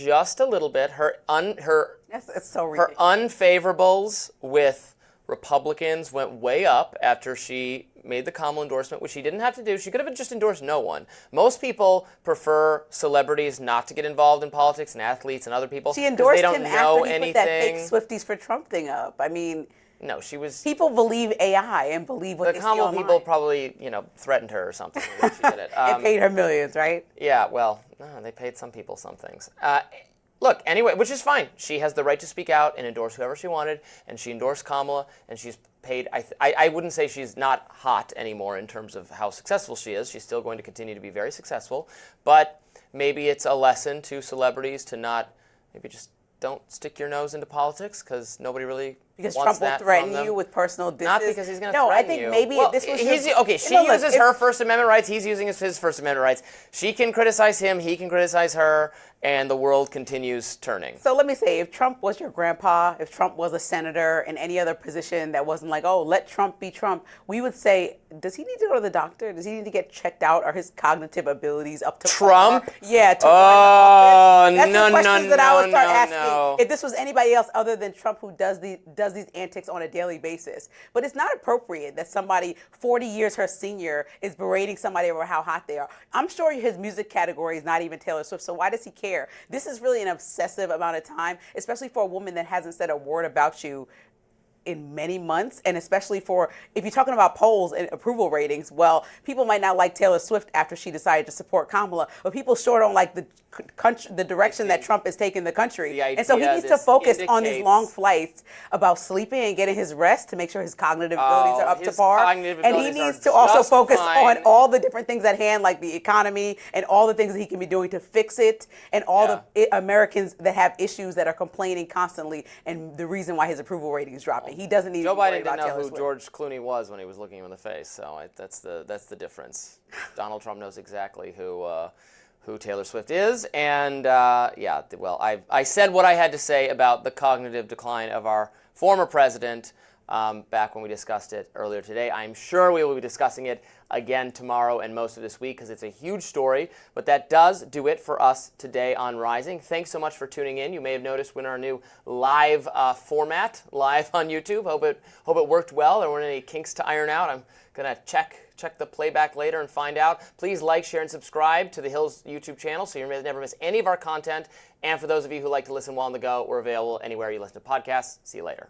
Just a little bit. It's so Her ridiculous. unfavorables with Republicans went way up after she made the Kamala endorsement, which she didn't have to do. She could have just endorsed no one. Most people prefer celebrities not to get involved in politics, and athletes and other people. She endorsed they don't him know after he anything. put that fake Swifties for Trump thing up. I mean, No, she was. people believe AI and believe what The they see Kamala online. people probably, threatened her or something when she did it. And paid her millions, right? Yeah, well, no, they paid some people some things. Look, anyway, which is fine. She has the right to speak out and endorse whoever she wanted, and she endorsed Kamala, and she's paid. I wouldn't say she's not hot anymore in terms of how successful she is. She's still going to continue to be very successful, but maybe it's a lesson to celebrities to not, maybe just don't stick your nose into politics because nobody really Because wants Trump will that threaten from them. you with personal disses. Not because he's going to No, threaten I think you. maybe Well, this was okay, she uses her First Amendment rights. He's using his First Amendment rights. She can criticize him. He can criticize her. And the world continues turning. So let me say, if Trump was your grandpa, if Trump was a senator in any other position that wasn't like, oh, let Trump be Trump, we would say, does he need to go to the doctor? Does he need to get checked out? Are his cognitive abilities up to Trump? par? Yeah, to Oh, run the office. That's no, the questions that I would start asking. no. If this was anybody else other than Trump who does these antics on a daily basis. But it's not appropriate that somebody 40 years her senior is berating somebody over how hot they are. I'm sure his music category is not even Taylor Swift, so why does he care? This is really an obsessive amount of time, especially for a woman that hasn't said a word about you in many months, and especially for, if you're talking about polls and approval ratings, well, people might not like Taylor Swift after she decided to support Kamala, but people sure don't like the direction that Trump is taking the country. And so he needs to focus on these long flights about sleeping and getting his rest to make sure his cognitive abilities are up to par. And he needs to also focus on all the different things at hand, like the economy and all the things that he can be doing to fix it, and all the Americans that have issues that are complaining constantly, and the reason why his approval rating is dropping. He doesn't need Joe to worry Biden about didn't know Taylor who Swift. George Clooney was when he was looking him in the face, so that's the difference. Donald Trump knows exactly who Taylor Swift is, and well, I said what I had to say about the cognitive decline of our former president back when we discussed it earlier today. I'm sure we will be discussing it again tomorrow and most of this week because it's a huge story. But that does do it for us today on Rising. Thanks so much for tuning in. You may have noticed we're in our new live format, live on YouTube. Hope it worked well. There weren't any kinks to iron out. I'm gonna check the playback later and find out. Please like, share, and subscribe to the Hills YouTube channel so you never miss any of our content. And for those of you who like to listen while on the go, we're available anywhere you listen to podcasts. See you later.